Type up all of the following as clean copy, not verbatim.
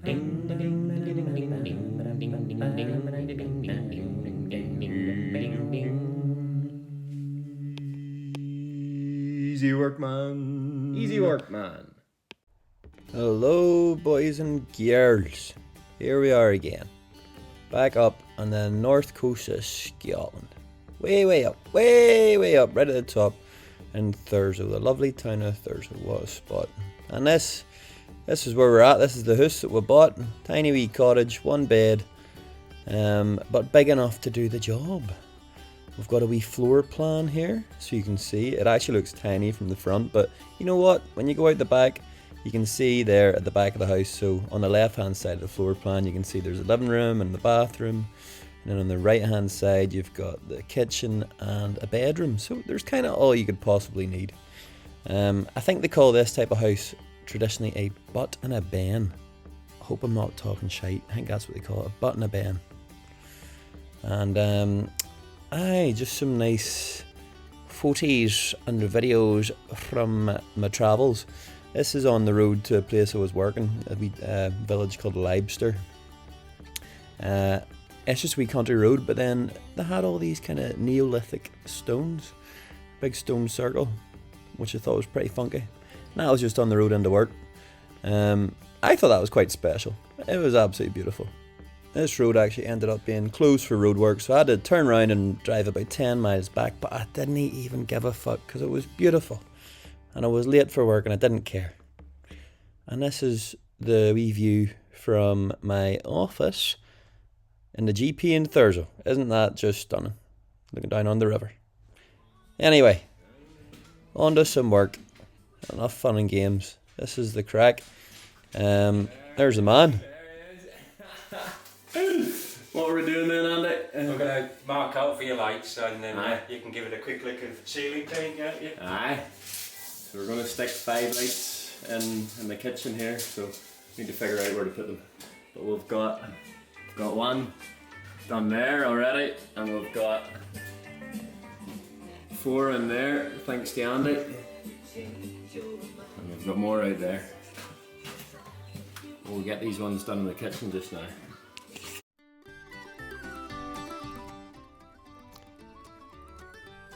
Easy work, man. Easy work, man. Hello, boys and girls. Here we are again. Back up on the north coast of Scotland. Way up, right at the top in Thurso, the lovely town of Thurso. What a spot. And this is where we're at. This is the house that we bought. Tiny wee cottage, one bed, but big enough to do the job. We've got a wee floor plan here, so you can see. It actually looks tiny from the front, but you know what? When you go out the back, you can see there at the back of the house, so on the left-hand side of the floor plan, you can see there's a living room and the bathroom. And then on the right-hand side, you've got the kitchen and a bedroom. So there's kind of all you could possibly need. I think they call this type of house traditionally a butt and a ben. I hope I'm not talking shite. I think that's what they call it, a butt and a ben. And just some nice photos and videos from my travels. This is on the road to a place I was working, a wee village called Leibster. It's just a wee country road, but then they had all these kind of Neolithic stones, big stone circle, which I thought was pretty funky. And I was just on the road into work. I thought that was quite special. It was absolutely beautiful. This road actually ended up being closed for road work, so I had to turn around and drive about 10 miles back, but I didn't even give a fuck because it was beautiful. And I was late for work and I didn't care. And this is the wee view from my office in the GP in Thurso. Isn't that just stunning? Looking down on the river. Anyway, on to some work. Enough fun and games. This is the crack. There's the man. What are we doing then, Andy? We're going to mark out for your lights and then you can give it a quick lick of ceiling paint, can't you? Aye. So we're going to stick 5 lights in the kitchen here, so we need to figure out where to put them. But we've got one done there already, and we've got 4 in there, thanks to Andy. And we've got more out there. We'll get these ones done in the kitchen just now.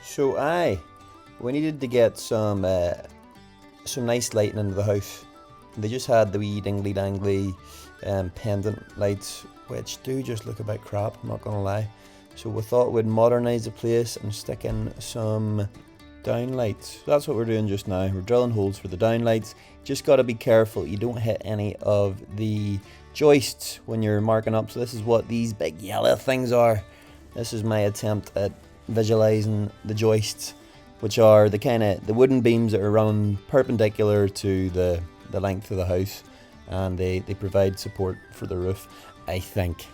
So we needed to get some nice lighting into the house. They just had the wee dingly dangly pendant lights, which do just look a bit crap, I'm not gonna lie. So we thought we'd modernise the place and stick in some down lights. So that's what we're doing just now. We're drilling holes for the down lights. Just gotta be careful you don't hit any of the joists when you're marking up. So this is what these big yellow things are. This is my attempt at visualising the joists, which are the wooden beams that are running perpendicular to the length of the house, and they provide support for the roof, I think.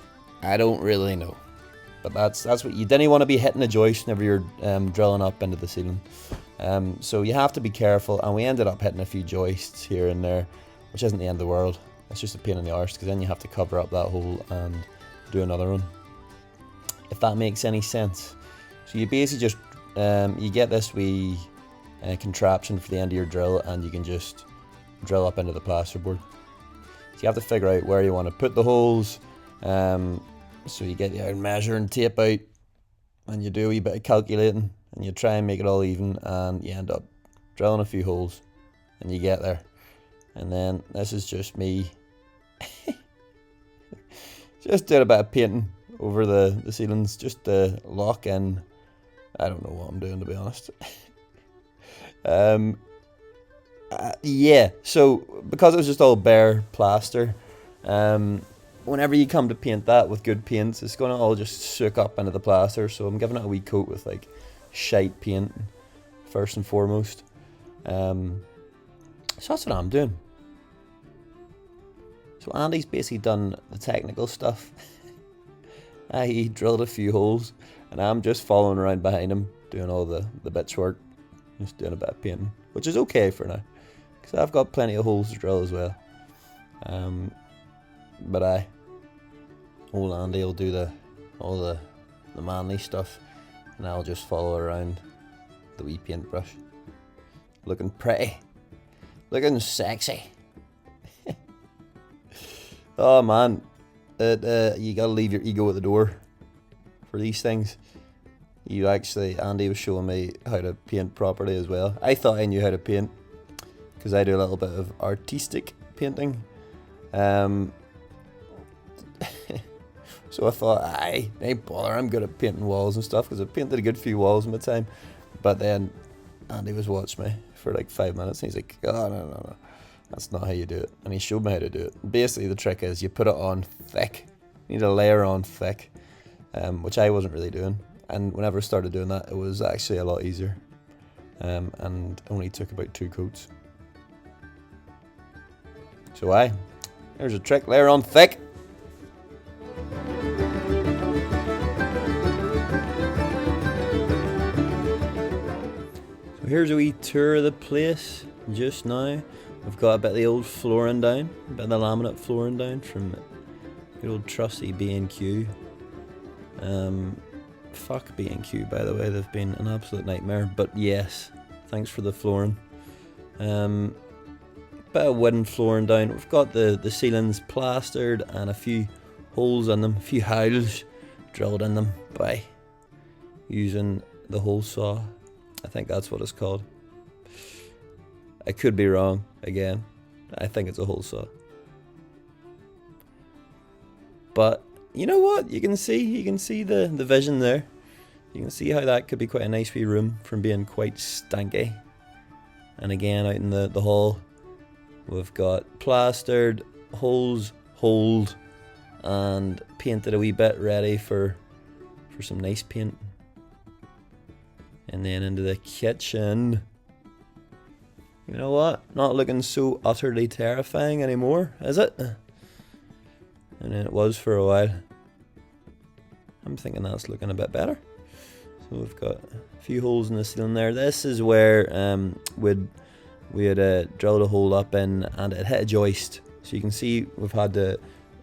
I don't really know, but that's what you didn't want to be hitting a joist whenever you're drilling up into the ceiling. So you have to be careful, and we ended up hitting a few joists here and there, which isn't the end of the world. It's just a pain in the arse because then you have to cover up that hole and do another one, if that makes any sense. So you basically just you get this wee contraption for the end of your drill, and you can just drill up into the plasterboard. So you have to figure out where you want to put the holes. So you get your measuring tape out, and you do a wee bit of calculating, and you try and make it all even, and you end up drilling a few holes, and you get there. And then this is just me just doing a bit of painting over the ceilings, just to lock in. I don't know what I'm doing, to be honest. Yeah, so because it was just all bare plaster, whenever you come to paint that with good paints, it's going to all just soak up into the plaster. So I'm giving it a wee coat with like shite paint first and foremost. So that's what I'm doing. So Andy's basically done the technical stuff. He drilled a few holes, and I'm just following around behind him, doing all the bitch work, just doing a bit of painting, which is okay for now, because I've got plenty of holes to drill as well. But old Andy will do all the manly stuff, and I'll just follow around the wee paintbrush, looking pretty, looking sexy. Oh man, you gotta leave your ego at the door for these things. Andy was showing me how to paint properly as well. I thought I knew how to paint because I do a little bit of artistic painting. So I thought, ain't bother, I'm good at painting walls and stuff because I've painted a good few walls in my time. But then Andy was watching me for like 5 minutes and he's like, oh, no, that's not how you do it. And he showed me how to do it. Basically, the trick is you put it on thick. You need to layer on thick, which I wasn't really doing. And whenever I started doing that, it was actually a lot easier. And only took about 2 coats. So there's a trick, layer on thick. So here's a wee tour of the place just now. We've got a bit of the old flooring down, a bit of the laminate flooring down from good old trusty B&Q. Fuck B&Q, by the way, they've been an absolute nightmare. But yes, thanks for the flooring. Bit of wooden flooring down. We've got the ceilings plastered and a few holes in them, a few holes drilled in them by using the hole saw. I think that's what it's called. I could be wrong again. I think it's a hole saw. But you know what? You can see the vision there. You can see how that could be quite a nice wee room from being quite stanky. And again, out in the hall, we've got plastered, holes holed, and painted a wee bit ready for some nice paint. And then into the kitchen. You know what? Not looking so utterly terrifying anymore, is it? And then it was for a while. I'm thinking that's looking a bit better. So we've got a few holes in the ceiling there. This is where we had drilled a hole up in and it hit a joist. So you can see we've had to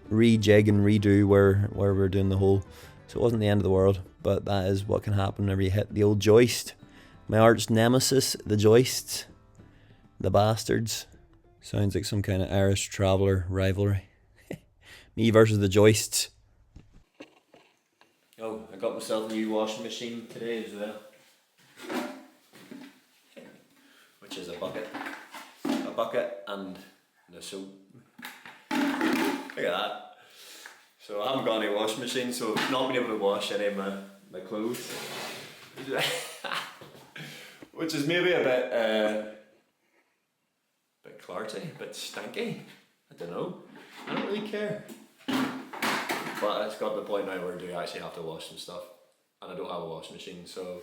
rejig and redo where we're doing the hole. So it wasn't the end of the world, but that is what can happen whenever you hit the old joist. My arch nemesis, the joists. The bastards. Sounds like some kind of Irish traveller rivalry. Me versus the joists. Oh, I got myself a new washing machine today as well. Which is a bucket. A bucket and the soap. Look at that. So I haven't got any washing machine, so I've not been able to wash any of my clothes. Which is maybe a bit clarty, a bit stanky. I don't know. I don't really care. But it's got to the point now where I do actually have to wash some stuff. And I don't have a washing machine, so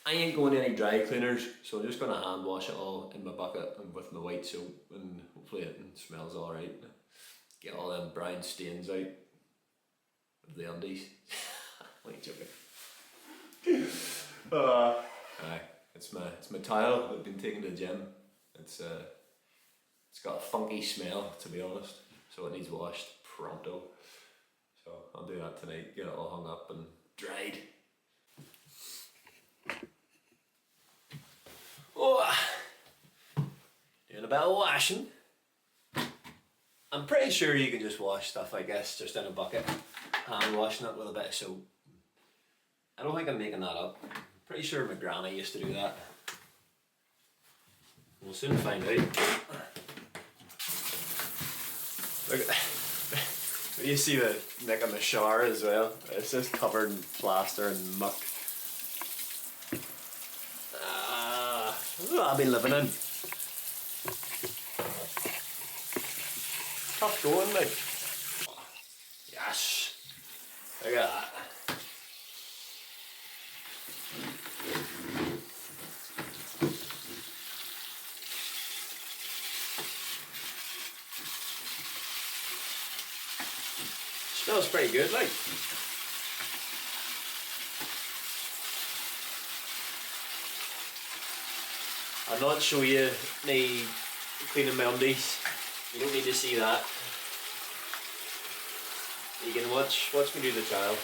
I ain't going to any dry cleaners, so I'm just going to hand wash it all in my bucket and with my white soap, and hopefully it smells alright. Get all them brown stains out of the undies. Like joking. Aye, it's my towel I've been taking to the gym. It's got a funky smell, to be honest, so it needs washed pronto. So I'll do that tonight, get it all hung up and dried. Oh, doing a bit of washing. I'm pretty sure you can just wash stuff like this just in a bucket, hand washing it with a bit of soap. I don't think I'm making that up. I'm pretty sure my granny used to do that. We'll soon find out. Look at you see the neck of the shower as well. It's just covered in plaster and muck. This is what I've been living in. Tough going, like. Yes. Look at that. Smells pretty good, like. I'll not show you me cleaning my undies. You don't need to see that. You can watch me do the trial.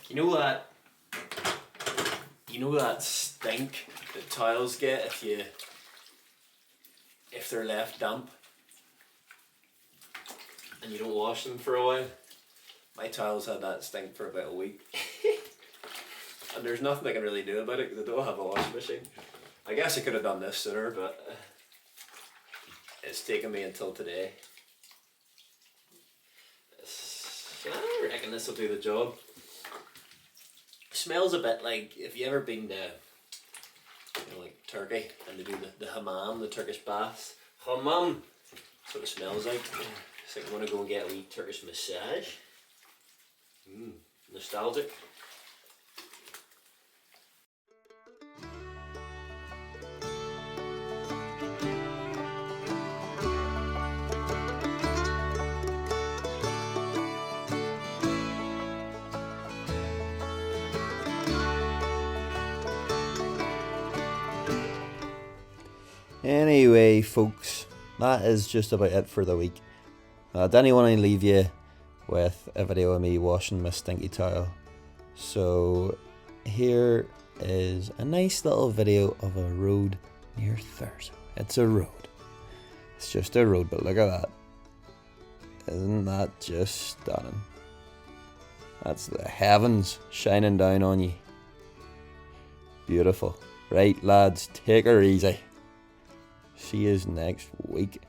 You know that stink that tiles get if if they're left damp and you don't wash them for a while. My tiles had that stink for about a week. And there's nothing I can really do about it because I don't have a washing machine. I guess I could have done this sooner, but it's taken me until today. I reckon this will do the job. Smells a bit like, if you ever been to, like Turkey, and they do the hammam, the Turkish baths. Hammam! That's what it smells like. It's like I want to go and get a wee Turkish massage. Nostalgic. Anyway, folks, that is just about it for the week. I didn't want to leave you with a video of me washing my stinky towel. So here is a nice little video of a road near Thurso. It's a road. It's just a road, but look at that. Isn't that just stunning? That's the heavens shining down on you. Beautiful. Right, lads, take her easy. See you next week.